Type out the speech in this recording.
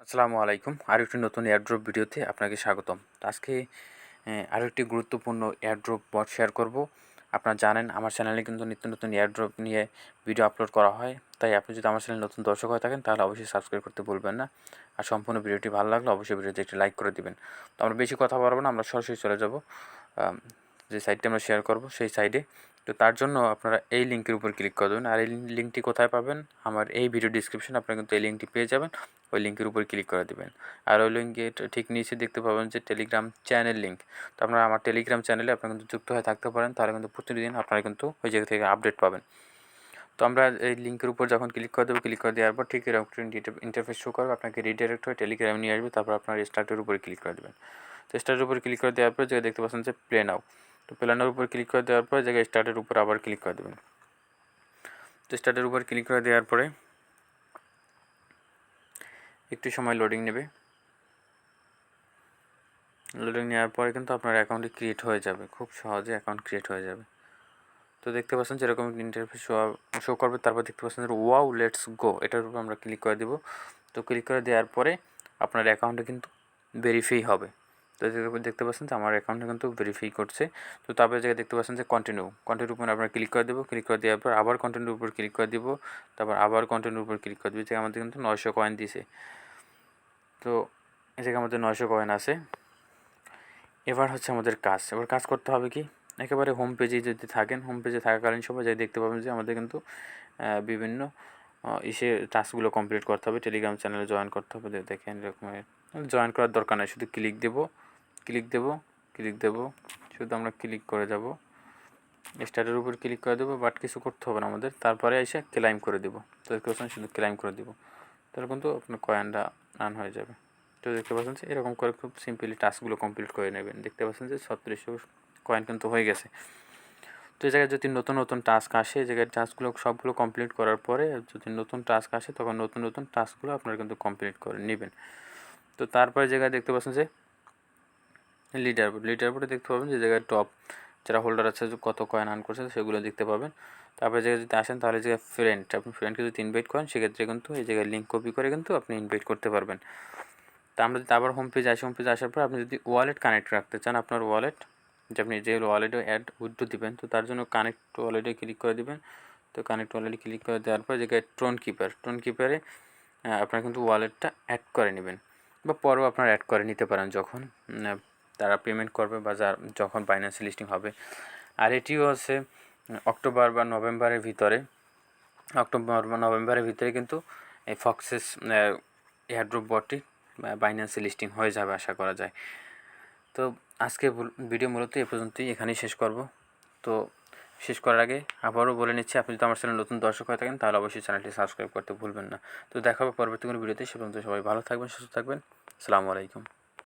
আসসালামু আলাইকুম। আরও একটি নতুন এয়ারড্রপ ভিডিওতে আপনাকে স্বাগতম। আজকে আরও একটি গুরুত্বপূর্ণ এয়ারড্রপ বট শেয়ার করব। আপনারা জানেন আমার চ্যানেলে কিন্তু নিত্য নতুন এয়ারড্রপ নিয়ে ভিডিও আপলোড করা হয়। তাই আপনি যদি আমার চ্যানেলে নতুন দর্শক হয়ে থাকেন তাহলে অবশ্যই সাবস্ক্রাইব করতে ভুলবেন না। আর সম্পূর্ণ ভিডিওটি ভালো লাগলে অবশ্যই ভিডিওতে একটি লাইক করে দিবেন। তো আমরা বেশি কথা বলবো না, আমরা সরাসরি চলে যাব যে সাইটটি আমরা শেয়ার করব সেই সাইটে। তো তার জন্য আপনারা এই লিঙ্কের উপর ক্লিক করে দেবেন। আর এই লিঙ্কটি কোথায় পাবেন? আমার এই ভিডিও ডিসক্রিপশনে আপনারা কিন্তু এই লিঙ্কটি পেয়ে যাবেন। ওই লিঙ্কের উপর ক্লিক করে দেবেন। আর ওই লিঙ্কে ঠিক নিচে দেখতে পাবেন যে টেলিগ্রাম চ্যানেল লিঙ্ক। তো আপনারা আমার টেলিগ্রাম চ্যানেলে আপনারা কিন্তু যুক্ত হয়ে থাকতে পারেন, তাহলে কিন্তু প্রতিদিন আপনারা কিন্তু ওই জায়গা থেকে আপডেট পাবেন। তো আমরা এই লিঙ্কের উপর যখন ক্লিক করে দেবো, ক্লিক করে দেওয়ার পর ঠিক এরকম ইন্টারফেস শো করবে, আপনাকে রিডাইরেক্ট হয়ে টেলিগ্রামে নিয়ে আসবে। তারপর আপনার স্টার্টের উপরে ক্লিক করে দেবেন। তো স্টার্টের উপর ক্লিক করে দেওয়ার পর জায়গায় দেখতে পাচ্ছেন যে প্লে নাও। তো প্লে নাওর উপর ক্লিক করে দেওয়ার পর জায়গায় স্টার্টের উপর আবার ক্লিক করে দেবেন। তো স্টার্টের উপর ক্লিক করে দেওয়ার পরে একটু সময় লোডিং নেবে। লোডিং নেওয়ার পরে কিন্তু আপনার অ্যাকাউন্টটি ক্রিয়েট হয়ে যাবে, খুব সহজে অ্যাকাউন্ট ক্রিয়েট হয়ে যাবে। তো দেখতে পাচ্ছেন যেরকম ইন্টারফেস শো করবে, তারপর দেখতে পাচ্ছেন যে ওয়াও লেটস গো, এটার উপর আমরা ক্লিক করে দেবো। তো ক্লিক করে দেওয়ার পরে আপনার অ্যাকাউন্টে কিন্তু ভেরিফাই হবে। তো দেখতে পাচ্ছেন যে আমার অ্যাকাউন্টে কিন্তু ভেরিফাই করছে। তো তারপরে জায়গায় দেখতে পাচ্ছেন যে কন্টিনিউর উপর আমরা ক্লিক করে দেবো। ক্লিক করে দেওয়ার পর আবার কন্টিনিউর উপর ক্লিক করে দেবো, তারপর আবার কন্টিনিউর উপর ক্লিক করে দেবো। যে আমাদের কিন্তু 900 কয়েন দিছে। তো এই জায়গায় আমাদের 900 কয়েন আছে। এবার হচ্ছে আমাদের কাজ। এবার কাজ করতে হবে কি, একেবারে হোম পেজে যদি থাকেন, হোম পেজে থাকাকালীন সময় যাই দেখতে পাবেন যে আমাদের কিন্তু বিভিন্ন টাস্কগুলো কমপ্লিট করতে হবে। টেলিগ্রাম চ্যানেলে জয়েন করতে হবে। দেখেন এরকম জয়েন করার দরকার নেই, শুধু ক্লিক দেবো, শুধু আমরা ক্লিক করে যাব, স্টার্টের উপর ক্লিক করে দেবো, বাট কিছু করতে হবে না আমাদের। তারপরে এসে ক্লাইম করে দেবো। তো দেখতে পাচ্ছেন শুধু ক্লাইম করে দেবো, তাহলে কিন্তু আপনার কয়েনটা রান হয়ে যাবে। তো দেখতে পাচ্ছেন যে এরকম করে খুব সিম্পলি টাস্কগুলো কমপ্লিট করে নেবেন। দেখতে পাচ্ছেন যে 3600 কয়েন কিন্তু হয়ে গেছে। তো এই জায়গায় যদি নতুন নতুন টাস্ক আসে, এই জায়গায় টাস্কগুলো সবগুলো কমপ্লিট করার পরে যদি নতুন টাস্ক আসে, তখন নতুন নতুন টাস্কগুলো আপনারা কিন্তু কমপ্লিট করে নেবেন। তো তারপরে জায়গায় দেখতে পাচ্ছেন যে লিডারবোর্ডে দেখতে পাবেন যে জায়গায় টপ যারা হোল্ডার আছে কত কয়েন আর্ন করছে সেগুলো দেখতে পাবেন। তারপরে জায়গায় যদি আসেন তাহলে যে ফ্রেন্ড, আপনি ফ্রেন্ডকে যদি ইনভাইট করেন সেক্ষেত্রে কিন্তু এই জায়গায় লিঙ্ক কপি করে কিন্তু আপনি ইনভাইট করতে পারবেন। তা আমরা যদি আবার হোম পেজে আসি, হোম পেজে আসার পর আপনি যদি ওয়ালেট কানেক্ট রাখতে চান, আপনার ওয়ালেট যে আপনি যে ওয়ালেটে উইথড্র দিবেন, তো তার জন্য কানেক্ট ওয়ালেটে ক্লিক করে দিবেন। তো কানেক্ট ওয়ালেটে ক্লিক করে দেওয়ার পর জায়গায় ট্রোন কিপারে আপনারা কিন্তু ওয়ালেটটা অ্যাড করে নেবেন, বা পরেও আপনারা অ্যাড করে নিতে পারেন যখন তারা পেমেন্ট করবে বা যখন বাইন্যান্স লিস্টিং হবে। আর এটিও আছে অক্টোবর বা নভেম্বরের ভিতরে কিন্তু এই ফক্সেস এয়ারড্রপ বটটি বাইন্যান্সে লিস্টিং হয়ে যাবে আশা করা যায়। তো আজকে ভিডিও মূলত এ পর্যন্তই, এখানেই শেষ করব। তো শেষ করার আগে আবারও বলে নিচ্ছি, আপনি যদি আমার চ্যানেল নতুন দর্শক হয়ে থাকেন তাহলে অবশ্যই চ্যানেলটি সাবস্ক্রাইব করতে ভুলবেন না। তো দেখা হবে পরবর্তী কোনো ভিডিওতে। সে পর্যন্ত সবাই ভালো থাকবেন, সুস্থ থাকবেন। আসসালামু আলাইকুম।